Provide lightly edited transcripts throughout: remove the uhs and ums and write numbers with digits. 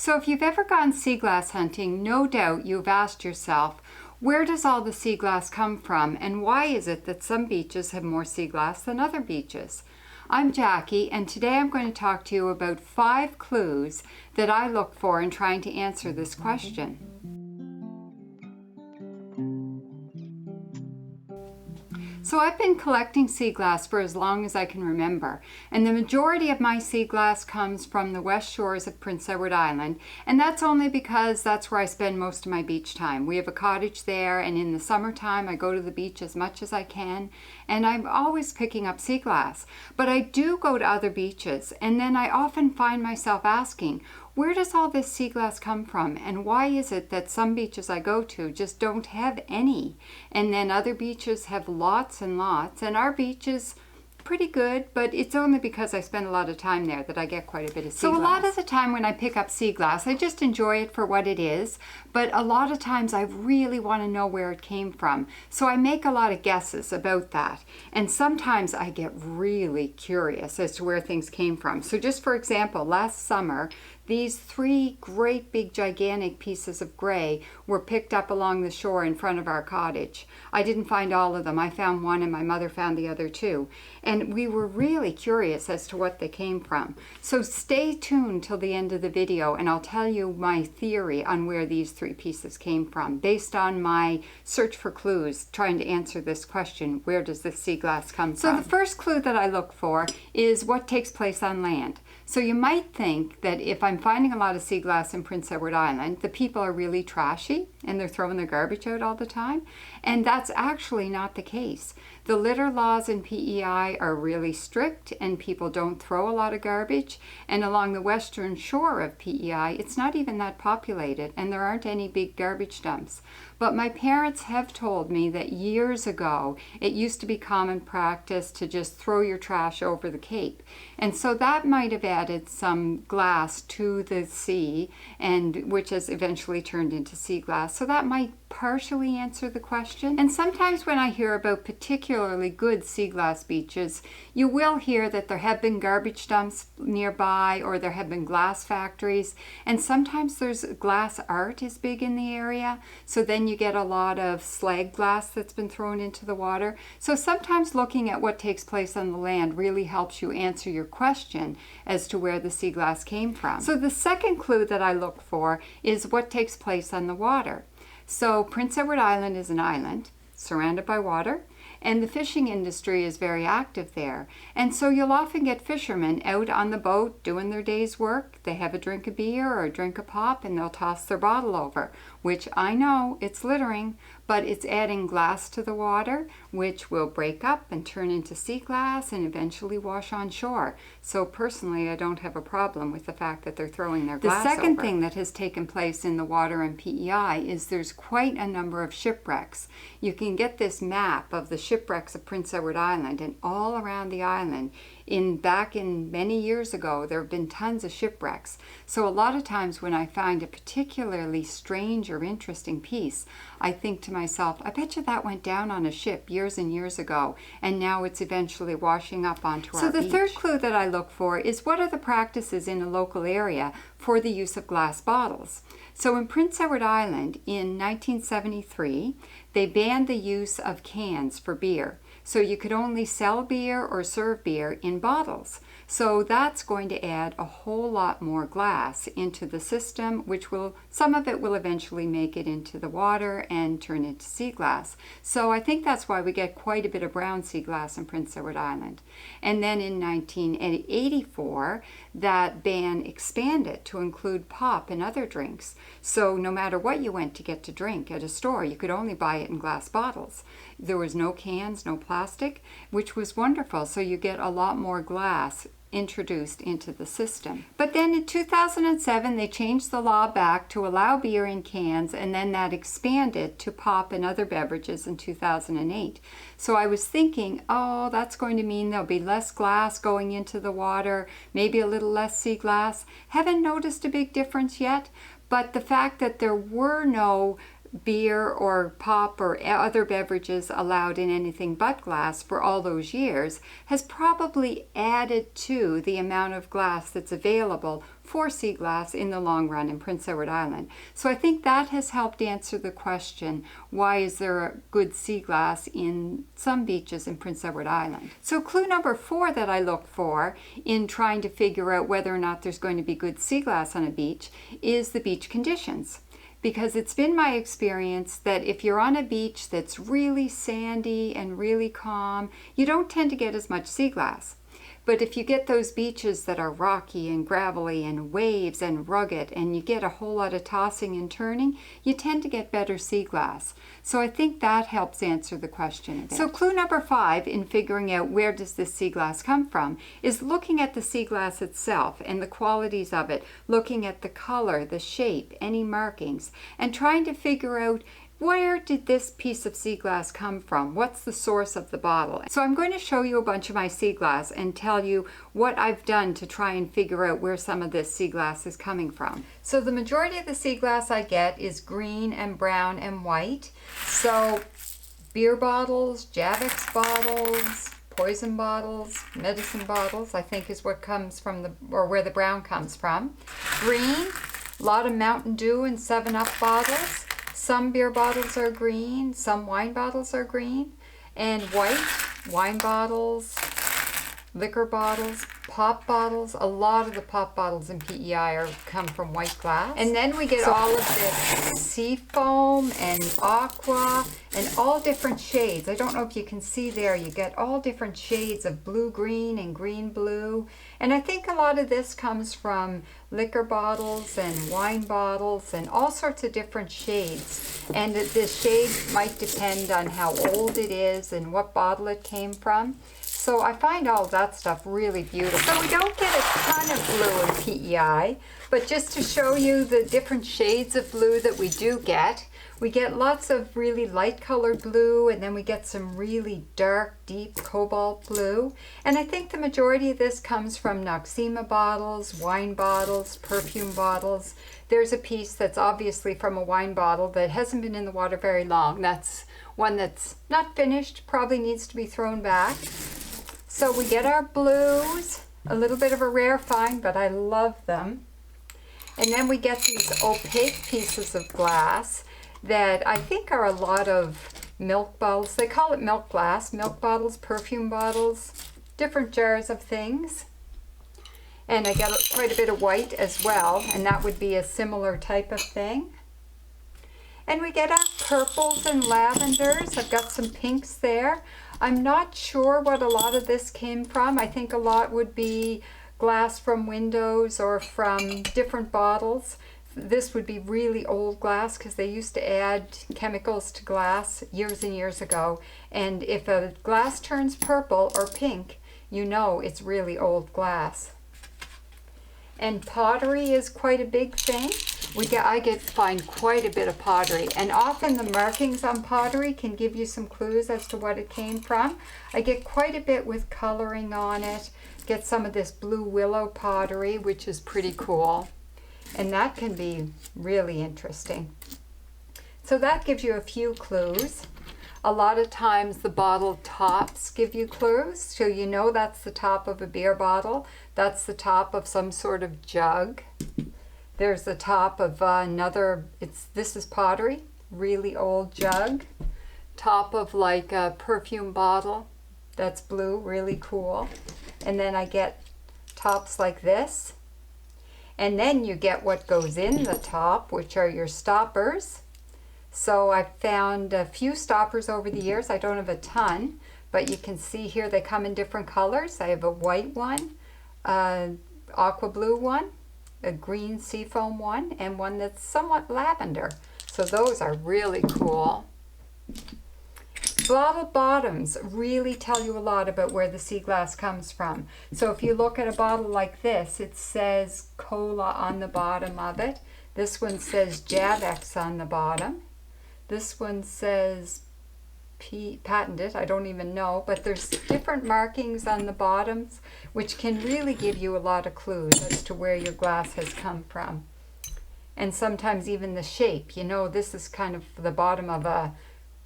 So if you've ever gone sea glass hunting, no doubt you've asked yourself, where does all the sea glass come from, and why is it that some beaches have more sea glass than other beaches? I'm Jackie, and today I'm going to talk to you about 5 clues that I look for in trying to answer this question. So I've been collecting sea glass for as long as I can remember, and the majority of my sea glass comes from the west shores of Prince Edward Island, and that's only because that's where I spend most of my beach time. We have a cottage there, and in the summertime I go to the beach as much as I can, and I'm always picking up sea glass. But I do go to other beaches, and then I often find myself asking, where does all this sea glass come from, and why is it that some beaches I go to just don't have any, and then other beaches have lots and lots, and our beach is pretty good, but it's only because I spend a lot of time there that I get quite a bit of sea glass. So a lot of the time when I pick up sea glass, I just enjoy it for what it is, but a lot of times I really want to know where it came from. So I make a lot of guesses about that, and sometimes I get really curious as to where things came from. So just for example, last summer, these 3 great big gigantic pieces of gray were picked up along the shore in front of our cottage. I didn't find all of them. I found one and my mother found the other 2. And we were really curious as to what they came from. So stay tuned till the end of the video and I'll tell you my theory on where these 3 pieces came from based on my search for clues trying to answer this question, where does this sea glass come from? So the first clue that I look for is what takes place on land. So you might think that if I'm finding a lot of sea glass in Prince Edward Island, the people are really trashy and they're throwing their garbage out all the time. And that's actually not the case. The litter laws in PEI are really strict and people don't throw a lot of garbage. And along the western shore of PEI, it's not even that populated and there aren't any big garbage dumps. But my parents have told me that years ago, it used to be common practice to just throw your trash over the Cape. And so that might have added some glass to the sea, and which has eventually turned into sea glass. So that might partially answer the question. And sometimes when I hear about particularly good sea glass beaches, you will hear that there have been garbage dumps nearby or there have been glass factories. And sometimes there's glass art is big in the area. So then you get a lot of slag glass that's been thrown into the water. So sometimes looking at what takes place on the land really helps you answer your question as to where the sea glass came from. So the second clue that I look for is what takes place on the water. So Prince Edward Island is an island surrounded by water, and the fishing industry is very active there. And so you'll often get fishermen out on the boat doing their day's work. They have a drink of beer or a drink of pop and they'll toss their bottle over, which I know it's littering, but it's adding glass to the water, which will break up and turn into sea glass and eventually wash on shore. So personally, I don't have a problem with the fact that they're throwing their glass over. The second thing that has taken place in the water in PEI is there's quite a number of shipwrecks. You can get this map of the shipwrecks of Prince Edward Island, and all around the island, back in many years ago, there have been tons of shipwrecks. So a lot of times when I find a particularly strange or interesting piece, I think to myself, I bet you that went down on a ship years and years ago, and now it's eventually washing up onto our beach. So the third clue that I look for is what are the practices in a local area for the use of glass bottles. So in Prince Edward Island in 1973, they banned the use of cans for beer. So you could only sell beer or serve beer in bottles. So that's going to add a whole lot more glass into the system, which will, some of it will eventually make it into the water and turn into sea glass. So I think that's why we get quite a bit of brown sea glass in Prince Edward Island. And then in 1984, that ban expanded to include pop and other drinks. So no matter what you went to get to drink at a store, you could only buy it in glass bottles. There was no cans, no plastic, which was wonderful. So you get a lot more glass introduced into the system. But then in 2007 they changed the law back to allow beer in cans, and then that expanded to pop and other beverages in 2008. So I was thinking, oh, that's going to mean there'll be less glass going into the water, maybe a little less sea glass. Haven't noticed a big difference yet, but the fact that there were no beer or pop or other beverages allowed in anything but glass for all those years has probably added to the amount of glass that's available for sea glass in the long run in Prince Edward Island. So I think that has helped answer the question, why is there a good sea glass in some beaches in Prince Edward Island? So clue number 4 that I look for in trying to figure out whether or not there's going to be good sea glass on a beach is the beach conditions. Because it's been my experience that if you're on a beach that's really sandy and really calm, you don't tend to get as much sea glass. But if you get those beaches that are rocky and gravelly and waves and rugged and you get a whole lot of tossing and turning, you tend to get better sea glass. So I think that helps answer the question a bit. So clue number 5 in figuring out where does this sea glass come from is looking at the sea glass itself and the qualities of it, looking at the color, the shape, any markings, and trying to figure out where did this piece of sea glass come from? What's the source of the bottle? So I'm going to show you a bunch of my sea glass and tell you what I've done to try and figure out where some of this sea glass is coming from. So the majority of the sea glass I get is green and brown and white. So beer bottles, Shipwrecks bottles, poison bottles, medicine bottles, I think is what comes from where the brown comes from. Green, a lot of Mountain Dew and 7-Up bottles. Some beer bottles are green, some wine bottles are green, and white, wine bottles, liquor bottles, pop bottles. A lot of the pop bottles in PEI come from white glass. And then we get all of this sea foam and aqua and all different shades. I don't know if you can see there, you get all different shades of blue-green and green-blue. And I think a lot of this comes from liquor bottles and wine bottles and all sorts of different shades. And the shade might depend on how old it is and what bottle it came from. So I find all that stuff really beautiful. So we don't get a ton of blue in PEI, but just to show you the different shades of blue that we do get, we get lots of really light colored blue, and then we get some really dark, deep cobalt blue. And I think the majority of this comes from Noxema bottles, wine bottles, perfume bottles. There's a piece that's obviously from a wine bottle that hasn't been in the water very long. That's one that's not finished, probably needs to be thrown back. So we get our blues, a little bit of a rare find, but I love them. And then we get these opaque pieces of glass that I think are a lot of milk bottles. They call it milk glass, milk bottles, perfume bottles, different jars of things. And I get quite a bit of white as well, and that would be a similar type of thing. And we get our purples and lavenders. I've got some pinks there. I'm not sure what a lot of this came from. I think a lot would be glass from windows or from different bottles. This would be really old glass because they used to add chemicals to glass years and years ago. And if a glass turns purple or pink, you know it's really old glass. And pottery is quite a big thing. I find quite a bit of pottery, and often the markings on pottery can give you some clues as to what it came from. I get quite a bit with coloring on it. Get some of this blue willow pottery, which is pretty cool, and that can be really interesting. So that gives you a few clues. A lot of times the bottle tops give you clues, so you know that's the top of a beer bottle. That's the top of some sort of jug. There's the top of this is pottery, really old jug. Top of like a perfume bottle, that's blue, really cool. And then I get tops like this. And then you get what goes in the top, which are your stoppers. So I've found a few stoppers over the years. I don't have a ton, but you can see here they come in different colors. I have a white one, aqua blue one, a green seafoam one, and one that's somewhat lavender. So those are really cool. Bottle bottoms really tell you a lot about where the sea glass comes from. So if you look at a bottle like this, it says cola on the bottom of it. This one says Shipwrecks on the bottom. This one says patented, I don't even know, but there's different markings on the bottoms which can really give you a lot of clues as to where your glass has come from. And sometimes even the shape, you know, this is kind of the bottom of a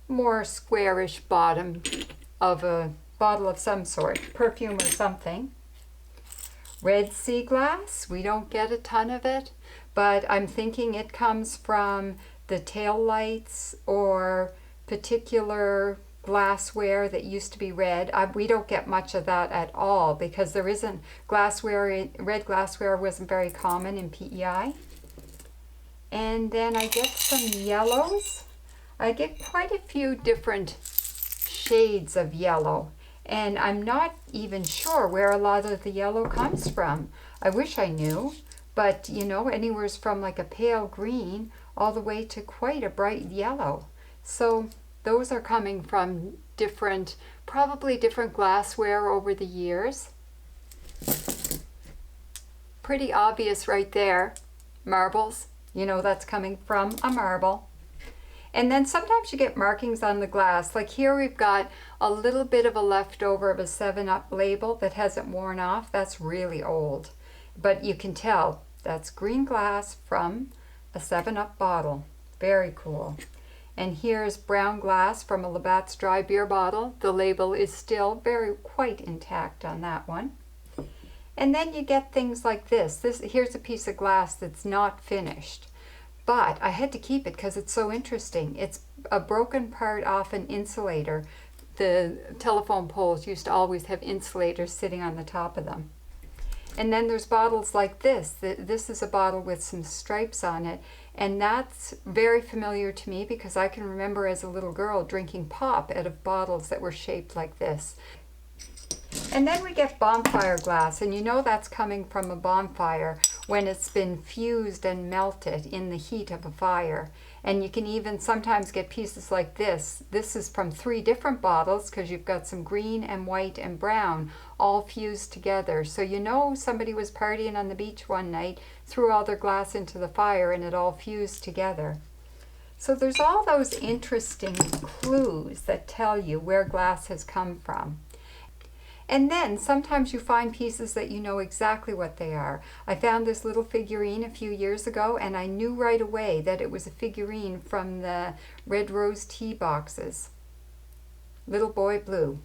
more squarish bottom of a bottle of some sort, perfume or something. Red sea glass, we don't get a ton of it, but I'm thinking it comes from the tail lights or particular glassware that used to be red. We don't get much of that at all because there isn't glassware, red glassware wasn't very common in PEI. And then I get some yellows. I get quite a few different shades of yellow. And I'm not even sure where a lot of the yellow comes from. I wish I knew, but you know, anywhere from like a pale green all the way to quite a bright yellow. So those are coming from different, probably different glassware over the years. Pretty obvious right there. Marbles, you know that's coming from a marble. And then sometimes you get markings on the glass. Like here we've got a little bit of a leftover of a 7-Up label that hasn't worn off. That's really old. But you can tell that's green glass from a 7-Up bottle. Very cool. And here's brown glass from a Labatt's dry beer bottle. The label is still quite intact on that one. And then you get things like this. Here's a piece of glass that's not finished. But I had to keep it because it's so interesting. It's a broken part off an insulator. The telephone poles used to always have insulators sitting on the top of them. And then there's bottles like this. This is a bottle with some stripes on it. And that's very familiar to me because I can remember as a little girl drinking pop out of bottles that were shaped like this. And then we get bonfire glass, and you know that's coming from a bonfire when it's been fused and melted in the heat of a fire. And you can even sometimes get pieces like this. This is from 3 different bottles because you've got some green and white and brown all fused together. So you know somebody was partying on the beach one night, threw all their glass into the fire, and it all fused together. So there's all those interesting clues that tell you where glass has come from. And then sometimes you find pieces that you know exactly what they are. I found this little figurine a few years ago and I knew right away that it was a figurine from the Red Rose tea boxes. Little Boy Blue.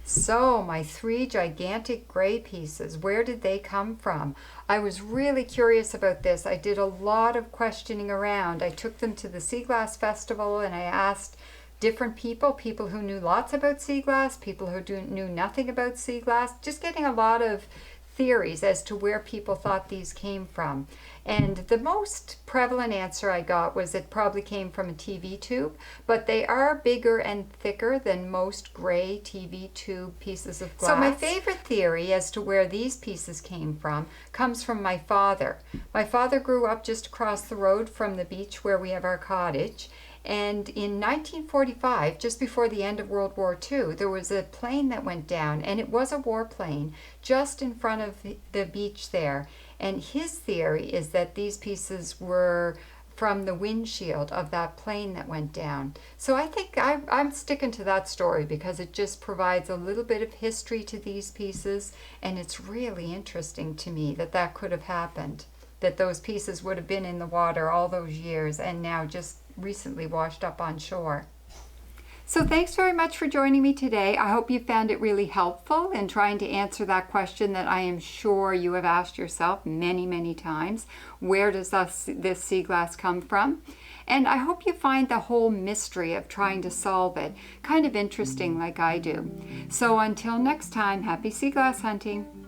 So my 3 gigantic gray pieces, where did they come from? I was really curious about this. I did a lot of questioning around. I took them to the Sea Glass Festival and I asked different people who knew lots about sea glass, people who knew nothing about sea glass, just getting a lot of theories as to where people thought these came from. And the most prevalent answer I got was it probably came from a TV tube, but they are bigger and thicker than most gray TV tube pieces of glass. So my favorite theory as to where these pieces came from comes from my father. My father grew up just across the road from the beach where we have our cottage. And in 1945, just before the end of World War II, there was a plane that went down, and it was a warplane just in front of the beach there. And his theory is that these pieces were from the windshield of that plane that went down. So I think I'm sticking to that story because it just provides a little bit of history to these pieces, and it's really interesting to me that that could have happened, that those pieces would have been in the water all those years and now just recently washed up on shore. So thanks very much for joining me today. I hope you found it really helpful in trying to answer that question that I am sure you have asked yourself many, many times. Where does this sea glass come from? And I hope you find the whole mystery of trying to solve it kind of interesting like I do. So until next time, happy sea glass hunting.